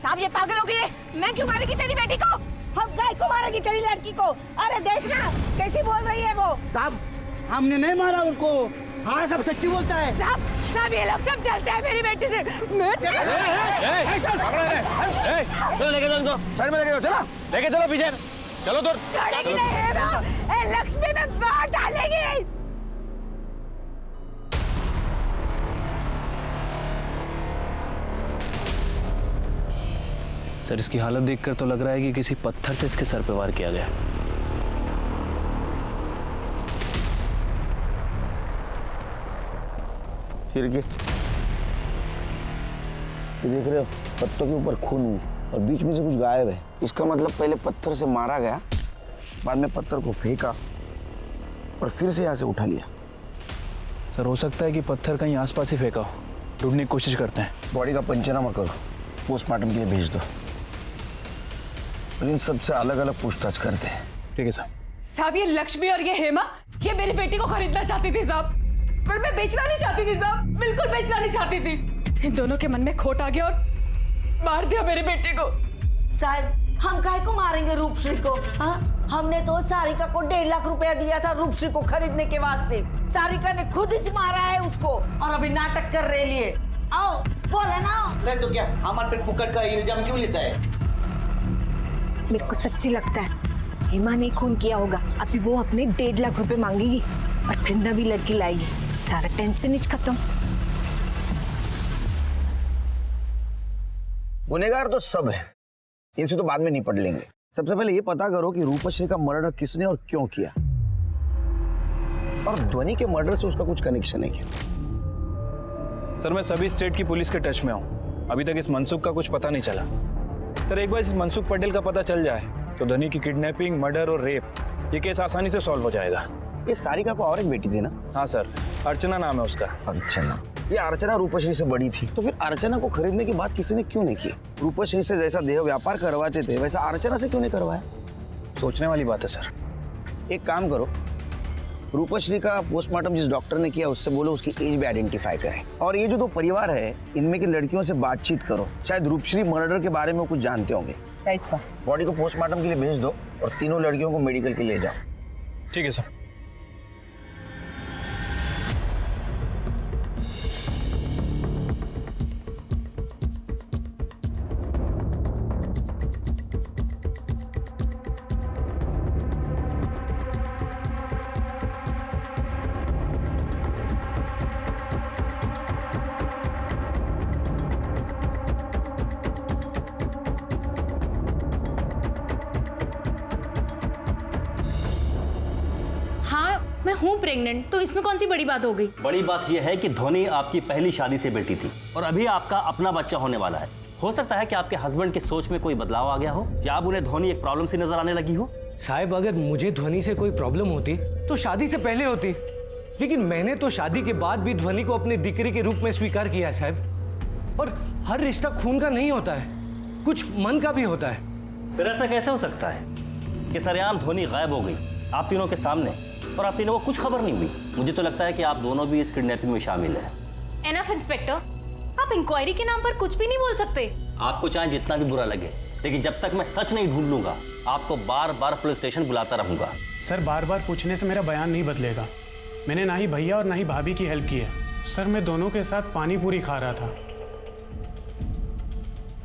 साहब, ये पागल हो गई। मैं क्यों मारेगी तेरी बेटी को? हम गाय को मारेगी तेरी लड़की को? अरे देखना कैसी बोल रही है वो। साहब हमने नहीं मारा उनको। हाँ सब सच्ची बोलता है। साहब ये लोग सब चलते हैं मेरी बेटी से। लेके चलो इनको, साइड में लेके जाओ, चलो लेके चलो पीछे, चलो दूर। छोड़ेगी नहीं है ना, लक्ष्मी में मार डालेगी। सर इसकी हालत देखकर तो लग रहा है कि किसी पत्थर से इसके सर पे वार किया गया। फिर के देख रहे हो, पत्तों के ऊपर खून और बीच में से कुछ गायब है। इसका मतलब पहले पत्थर से मारा गया, बाद में पत्थर को फेंका और फिर से यहाँ से उठा लिया। सर हो सकता है कि पत्थर कहीं आसपास ही फेंका हो, ढूंढने की कोशिश करते हैं। बॉडी का पंचनामा करो, पोस्टमार्टम के लिए भेज दो और इन सबसे अलग अलग पूछताछ करते हैं। ठीक है सर। साहब ये लक्ष्मी और ये हेमा, ये मेरी बेटी को खरीदना चाहती थी साहब, पर मैं बेचना नहीं चाहती थी साहब, बिल्कुल बेचना नहीं चाहती थी। इन दोनों के मन में खोट आ गया और मार दिया मेरी बेटी को। साहब हम काहे को मारेंगे रूपश्री को? हाँ हमने तो सारिका को 1.5 लाख रुपया दिया था रूपश्री को खरीदने के वास्ते। सारिका ने खुद ही मारा है उसको और अभी नाटक कर रहे लिए। आओ बोले ना। नहीं तो क्या हमारे पे पुक्कड़ का इल्जाम क्यों लेता है? मेरे को सच्ची लगता है हेमा ने खून किया होगा। अभी वो अपने 1.5 लाख रुपए मांगेगी और फिर नवी लड़की लाएगी, सारा टेंशन ही खत्म। गुनहगार तो सब है, इनसे तो बाद में निपट लेंगे। सबसे पहले ये पता करो कि रूपश्री का मर्डर किसने और क्यों किया, और ध्वनि के मर्डर से उसका कुछ कनेक्शन है क्या? सर मैं सभी स्टेट की पुलिस के टच में हूँ। अभी तक इस मनसुख का कुछ पता नहीं चला। सर एक बार इस मनसुख पटेल का पता चल जाए तो ध्वनि की किडनैपिंग, मर्डर और रेप ये केस आसानी से सॉल्व हो जाएगा। ये सारिका को और एक बेटी थी ना? हाँ सर, अर्चना नाम है उसका। अर्चना? ये अर्चना रूपश्री से बड़ी थी, तो फिर अर्चना को खरीदने की बात किसी ने क्यों नहीं की? रूपश्री से जैसा देह व्यापार करवाते थे वैसा अर्चना से क्यों नहीं करवाया? सोचने वाली बात है सर। एक काम करो, रूपश्री का पोस्टमार्टम जिस डॉक्टर ने किया उससे बोलो उसकी एज भी आइडेंटिफाई करें, और ये जो दो परिवार है इनमें की लड़कियों से बातचीत करो, शायद रूपश्री मर्डर के बारे में कुछ जानते होंगे। Right sir. बॉडी को पोस्टमार्टम के लिए भेज दो और तीनों लड़कियों को मेडिकल के लिए जाओ। ठीक है सर। मैं हूँ प्रेग्नेंट, तो इसमें कौन सी बड़ी बात हो गई? बड़ी बात यह है कि ध्वनि आपकी पहली शादी से बेटी थी और अभी आपका अपना बच्चा होने वाला है। हो सकता है कि आपके हस्बैंड की सोच में कोई बदलाव आ गया हो, या अब उन्हें ध्वनि एक प्रॉब्लम सी नजर आने लगी हो। साहब अगर मुझे ध्वनि से कोई प्रॉब्लम होती तो शादी से पहले होती, लेकिन मैंने तो शादी के बाद भी ध्वनि को अपनी दिक्री के रूप में स्वीकार किया है साहब। और हर रिश्ता खून का नहीं होता है, कुछ मन का भी होता है। फिर ऐसा कैसे हो सकता है कि सरेआम ध्वनि गायब हो गई आप तीनों के सामने और आप तीनों को कुछ खबर नहीं हुई? मुझे तो लगता है कि आप दोनों भी इस किडनैपिंग में शामिल हैं। एनफ इंस्पेक्टर, आप इंक्वायरी के नाम पर कुछ भी नहीं बोल सकते। आपको चाहे जितना भी बुरा लगे, लेकिन जब तक मैं सच नहीं ढूंढ लूंगा आपको बार बार पुलिस स्टेशन बुलाता रहूंगा। सर बार बार पूछने से मेरा बयान नहीं बदलेगा। मैंने ना ही भैया और ना ही भाभी की हेल्प की है। सर मैं दोनों के साथ पानी पूरी खा रहा था।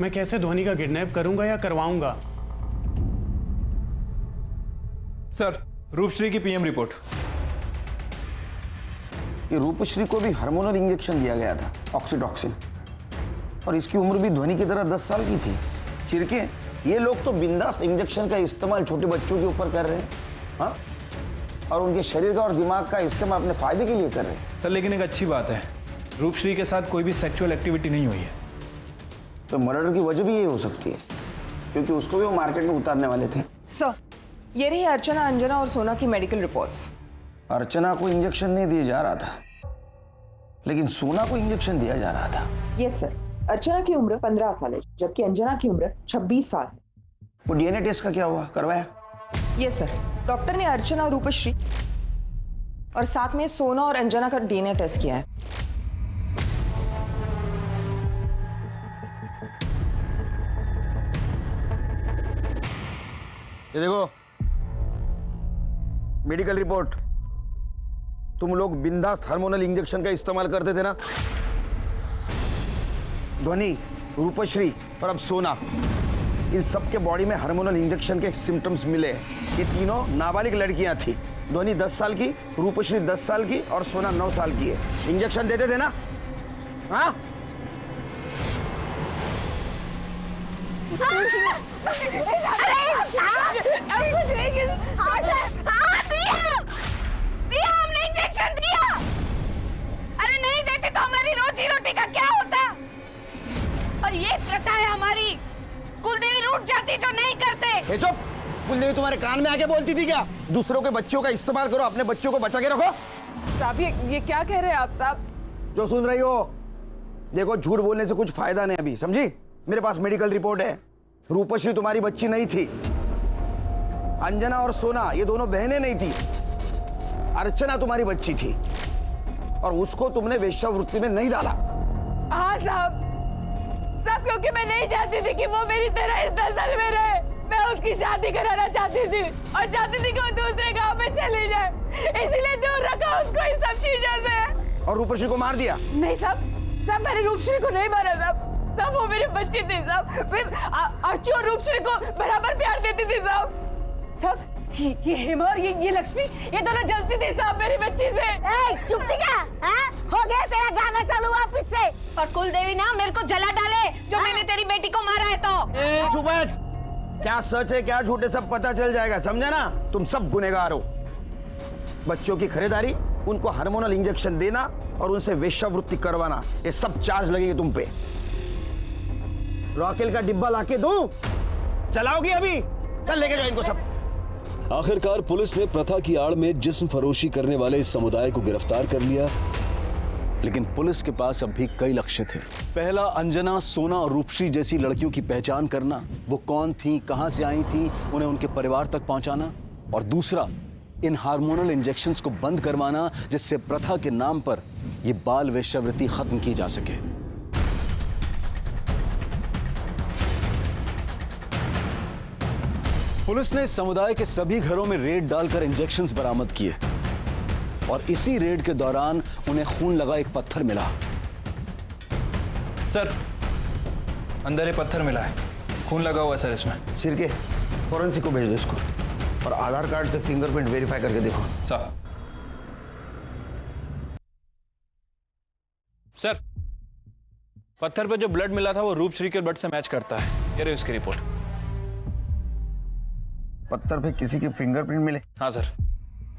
मैं कैसे ध्वनि का किडनैप करूंगा या करवाऊंगा? सर रूपश्री की पीएम रिपोर्ट। ये रूपश्री को भी हार्मोनल इंजेक्शन दिया गया था, ऑक्सीटॉक्सिन, और इसकी उम्र भी ध्वनि की तरह 10 साल की थी। चिरके ये लोग तो बिंदास इंजेक्शन का इस्तेमाल छोटे बच्चों के ऊपर कर रहे हैं, हाँ, और उनके शरीर का और दिमाग का इस्तेमाल अपने फायदे के लिए कर रहे हैं। सर लेकिन एक अच्छी बात है, रूपश्री के साथ कोई भी सेक्सुअल एक्टिविटी नहीं हुई है। तो मर्डर की वजह भी ये हो सकती है क्योंकि उसको भी वो मार्केट में उतारने वाले थे। सर ये रही अर्चना, अंजना और सोना की मेडिकल रिपोर्ट्स। अर्चना को इंजेक्शन नहीं दिया जा रहा था, लेकिन सोना को इंजेक्शन दिया जा रहा था। यस सर, अर्चना की उम्र 15 साल है जबकि अंजना की उम्र 26 साल है। वो डीएनए टेस्ट का क्या हुआ, करवाया? यस सर, डॉक्टर ने अर्चना और रूपश्री और साथ में सोना और अंजना का डीएनए टेस्ट किया है। ये देखो मेडिकल रिपोर्ट। तुम लोग बिंदास हार्मोनल इंजेक्शन का इस्तेमाल करते थे ना? ध्वनि, रूपश्री और अब सोना, इन सबके बॉडी में हार्मोनल इंजेक्शन के सिम्टम्स मिले। ये तीनों नाबालिग लड़कियां थी। ध्वनि 10 साल की, रूपश्री 10 साल की और सोना 9 साल की है। इंजेक्शन देते थे ना? हाँ? हमने इंजेक्शन दिया। अरे नहीं देते तो हमारी रोजी रोटी का क्या होता? और ये प्रथा है हमारी, कुलदेवी रूठ जाती जो नहीं करते। चुप! कुलदेवी तुम्हारे कान में आके बोलती थी क्या? दूसरों के बच्चों का इस्तेमाल करो, अपने बच्चों को बचा के रखो। साहब ये क्या कह रहे हैं आप साहब? जो सुन रही हो, देखो झूठ बोलने से कुछ फायदा नहीं अभी, समझी? मेरे पास मेडिकल रिपोर्ट है। रूपश्री तुम्हारी बच्ची नहीं थी। अंजना और सोना ये दोनों बहनें नहीं थी। अर्चना तुम्हारी बच्ची थी और उसको तुमने वेश्यावृत्ति में नहीं डाला। हाँ साहब, क्योंकि मैं नहीं चाहती थी कि वो मेरी तरह इस नजर में रहे। मैं उसकी शादी कराना चाहती थी और चाहती थी कि वो दूसरे गांव में चली जाए, इसीलिए दूर रखा उसको इस सब चीजों से। और रूपश्री को मार दिया? नहीं साहब, मैंने रूपश्री को नहीं मारा साहब। वो मेरी बच्ची थी साहब। अर्चू और रूपश्री को बराबर प्यार देती थी साहब। ये हेमा और ये लक्ष्मी, ये दोनों जलती थी साहब मेरी बच्ची से। चुप क्या? हो गया तेरा गाना चालू वापस से। और कुलदेवी ना मेरे को जला डाले जो मैंने तेरी बेटी को मारा है तो। चुप बैठ। क्या सच है क्या झूठ है सब पता चल जाएगा, समझा ना? तुम सब गुनहगार हो। बच्चों की खरीदारी उनको हार्मोनल इंजेक्शन देना और उनसे वेश्यावृत्ति करवाना, ये सब चार्ज लगेगी तुम पे। रॉकेल का डिब्बा लाके दूं? चलाओगी अभी? चल लेके जाओ इनको सब। आखिरकार पुलिस ने प्रथा की आड़ में जिस्म फरोशी करने वाले इस समुदाय को गिरफ्तार कर लिया, लेकिन पुलिस के पास अब भी कई लक्ष्य थे। पहला, अंजना, सोना और रूपश्री जैसी लड़कियों की पहचान करना, वो कौन थी, कहां से आई थी, उन्हें उनके परिवार तक पहुंचाना। और दूसरा, इन हार्मोनल इंजेक्शंस को बंद करवाना, जिससे प्रथा के नाम पर यह बाल वेश्यावृत्ति खत्म की जा सके। पुलिस ने समुदाय के सभी घरों में रेड डालकर इंजेक्शंस बरामद किए और इसी रेड के दौरान उन्हें खून लगा एक पत्थर मिला। सर, अंदर ये पत्थर मिला है, खून लगा हुआ है सर इसमें। सिरके, फॉरेंसिक को भेज दो इसको और आधार कार्ड से फिंगरप्रिंट वेरीफाई करके देखो। सर, पत्थर पे जो ब्लड मिला था वो रूपश्री के ब्लड से मैच करता है। ये रही उसकी रिपोर्ट। पत्थर पे किसी के फिंगरप्रिंट मिले? हाँ सर,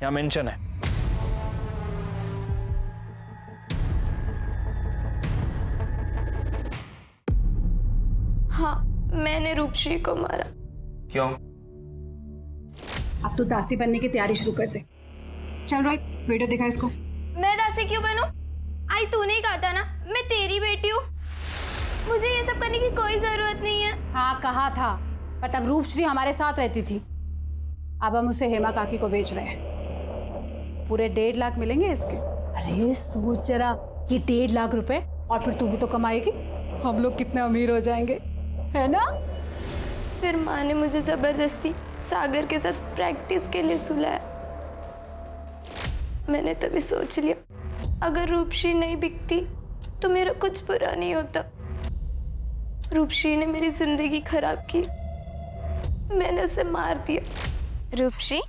यहाँ मेंशन है। हाँ, मैंने रूपश्री को मारा। क्यों? अब तो दासी बनने की तैयारी शुरू कर दे। चल रोहित, वीडियो दिखा इसको। मैं दासी क्यों बनूं? आई तूने ही कहा था ना, मैं तेरी बेटी हूँ। मुझे ये सब करने की कोई जरूरत नहीं है। हाँ कहा था, पर तब रूपश्री हमारे साथ रहती थी। अब हम उसे हेमा काकी को बेच रहे हैं। पूरे 1.5 लाख मिलेंगे इसके। अरे सोच जरा, ये 1.5 लाख रुपए और फिर तू भी तो कमाएगी। हम लोग कितने अमीर हो जाएंगे, है ना? फिर माँ ने मुझे जबरदस्ती सागर के साथ प्रैक्टिस के लिए सुलाया। मैंने तभी सोच लिया, अगर रूपश्री नहीं बिकती तो मेरा कुछ बुरा नहीं होता। रूपश्री ने मेरी जिंदगी खराब की, मैंने उसे मार दिया। रूपश्री,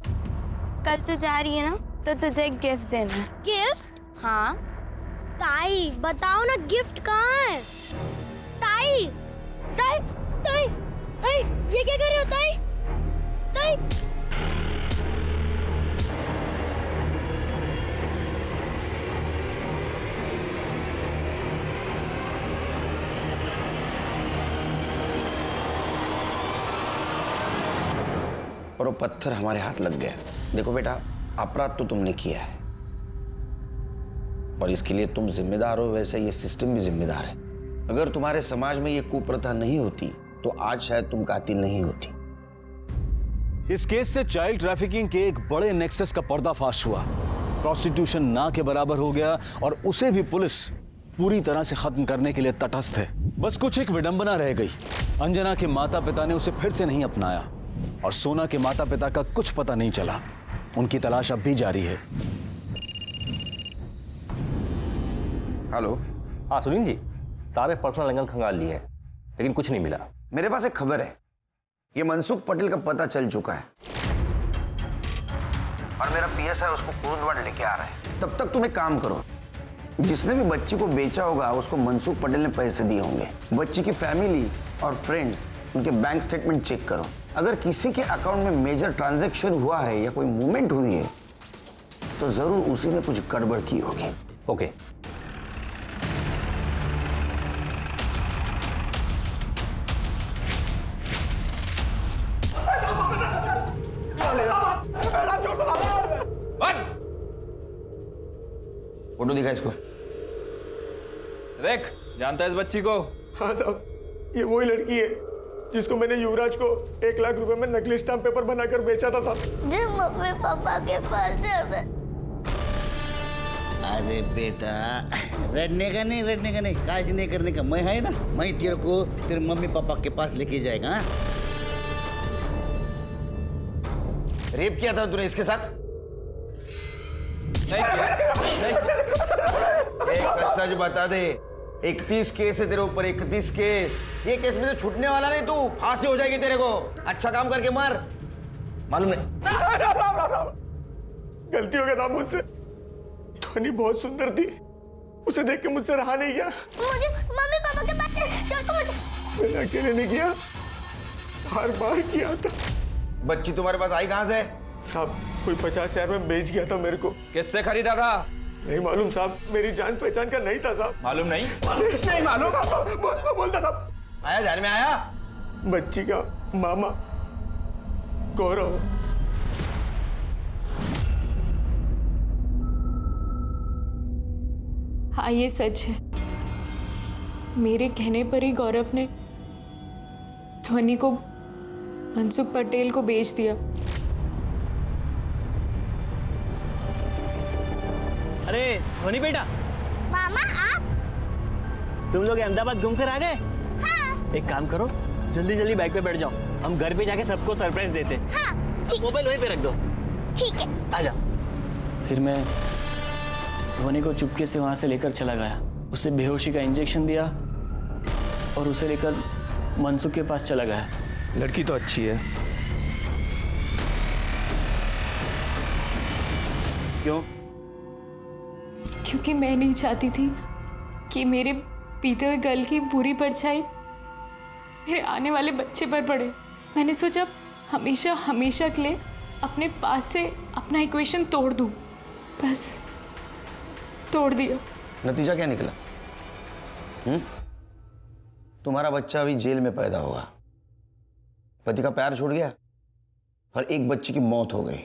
कल तू जा रही है ना, तो तुझे एक गिफ्ट देना है। गिफ्ट? हाँ। ताई बताओ ना, गिफ्ट कहाँ है? ताई, ताई, ताई, ताई, ये क्या कर रहे हो ताई? ताई। और वो पत्थर हमारे हाथ लग गया। देखो बेटा, अपराध तो तुमने किया है और इसके लिए तुम जिम्मेदार हो, वैसे ये सिस्टम भी जिम्मेदार है। अगर तुम्हारे समाज में ये कुप्रथा नहीं होती तो आज शायद तुम कातिल नहीं होती। इस केस से चाइल्ड ट्रैफिकिंग के एक बड़े नेक्सस का पर्दाफाश हुआ। प्रोस्टिट्यूशन ना के बराबर हो गया और उसे भी पुलिस पूरी तरह से खत्म करने के लिए तटस्थ है। बस कुछ एक विडंबना रह गई। अंजना के माता पिता ने उसे फिर से नहीं अपनाया और सोना के माता पिता का कुछ पता नहीं चला। उनकी तलाश अब भी जारी है। हेलो। हाँ सुनील जी, सारे पर्सनल एंगल खंगाल लिए हैं लेकिन कुछ नहीं मिला। मेरे पास एक खबर है, ये मनसुख पटेल का पता चल चुका है और मेरा पीएसआई उसको कुरुंदवाड़ लेके आ रहा है। तब तक तुम एक काम करो, जिसने भी बच्ची को बेचा होगा उसको मनसुख पटेल ने पैसे दिए होंगे। बच्ची की फैमिली और फ्रेंड्स, उनके बैंक स्टेटमेंट चेक करो। अगर किसी के अकाउंट में मेजर ट्रांजैक्शन हुआ है या कोई मूवमेंट हुई है तो जरूर उसी ने कुछ गड़बड़ की होगी। ओके। फोटो दिखा इसको। देख, जानता है इस बच्ची को? हाँ साहब, ये वही लड़की है जिसको मैंने युवराज को 1 लाख रुपए में नकली स्टाम्प पेपर बनाकर बेचा था साहब। जब मम्मी पापा के पास जाता। अरे बेटा, रड़ने का नहीं, काज नहीं करने का। मैं है ना, मैं तेरे को तेरे मम्मी पापा के पास लेके जाएगा। रेप किया था तूने इसके साथ? नहीं किया। एक सच बता दे, 31 केस है तेरे ऊपर, 31 केस। ये केस में से छूटने वाला नहीं तू, फांसी हो जाएगी तेरे को। अच्छा काम करके मर, मालूम नहीं। गलती हो गया था मुझसे। ध्वनि बहुत सुंदर थी, उसे देख के मुझसे रहा नहीं गया। मुझे मम्मी पापा के पास छोड़ो मुझे। मैंने अकेले नहीं किया, हर बार किया था। बच्ची तुम्हारे पास आई कहां से? साहब कोई 50,000 में बेच गया था मेरे को। किससे खरीदा था? नहीं मालूम साहब, मेरी जान पहचान का नहीं था साहब। मालूम नहीं? नहीं मालूम। बोलता था। आया ध्यान में आया? बच्ची का मामा गौरव। हाँ ये सच है, मेरे कहने पर ही गौरव ने ध्वनि को मनसुख पटेल को बेच दिया। अरे ध्वनि बेटा, मामा आप? तुम लोग अहमदाबाद घूम कर आ गए? हाँ। एक काम करो, जल्दी जल्दी बाइक पे बैठ जाओ, हम घर पे जाके सबको सरप्राइज देते। हाँ, मोबाइल वहीं पे रख दो। ठीक है। आजा। फिर मैं ध्वनि को चुपके से वहां से लेकर चला गया, उसे बेहोशी का इंजेक्शन दिया और उसे लेकर मनसुख के पास चला गया। लड़की तो अच्छी है। क्यों? क्योंकि मैं नहीं चाहती थी कि मेरे पीते हुए गल की बुरी परछाई मेरे आने वाले बच्चे पर पड़े। मैंने सोचा हमेशा हमेशा के लिए अपने पास से अपना इक्वेशन तोड़ दूं, बस तोड़ दिया। नतीजा क्या निकला? तुम्हारा बच्चा अभी जेल में पैदा होगा, पति का प्यार छूट गया और एक बच्ची की मौत हो गई।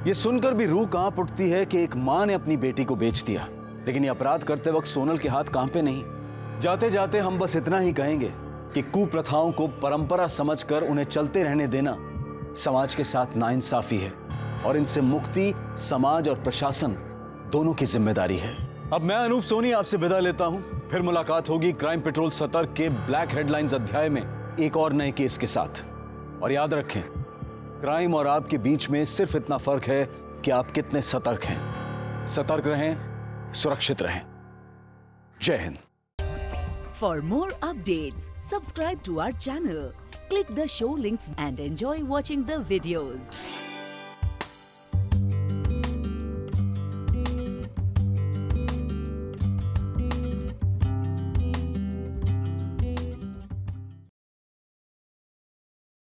ये सुनकर भी रूह कांप उठती है कि एक मां ने अपनी बेटी को बेच दिया, लेकिन ये अपराध करते वक्त सोनल के हाथ कांपे नहीं। जाते जाते हम बस इतना ही कहेंगे कि कुप्रथाओं को परंपरा समझकर उन्हें चलते रहने देना समाज के साथ नाइंसाफी है और इनसे मुक्ति समाज और प्रशासन दोनों की जिम्मेदारी है। अब मैं अनूप सोनी आपसे विदा लेता हूं, फिर मुलाकात होगी क्राइम पेट्रोल सतर्क के ब्लैक हेडलाइंस अध्याय में एक और नए केस के साथ। और याद रखें, क्राइम और आपके बीच में सिर्फ इतना फर्क है कि आप कितने सतर्क हैं। सतर्क रहें, सुरक्षित रहें। जय Hind. For more updates, subscribe to our channel, click the show links and enjoy watching the videos.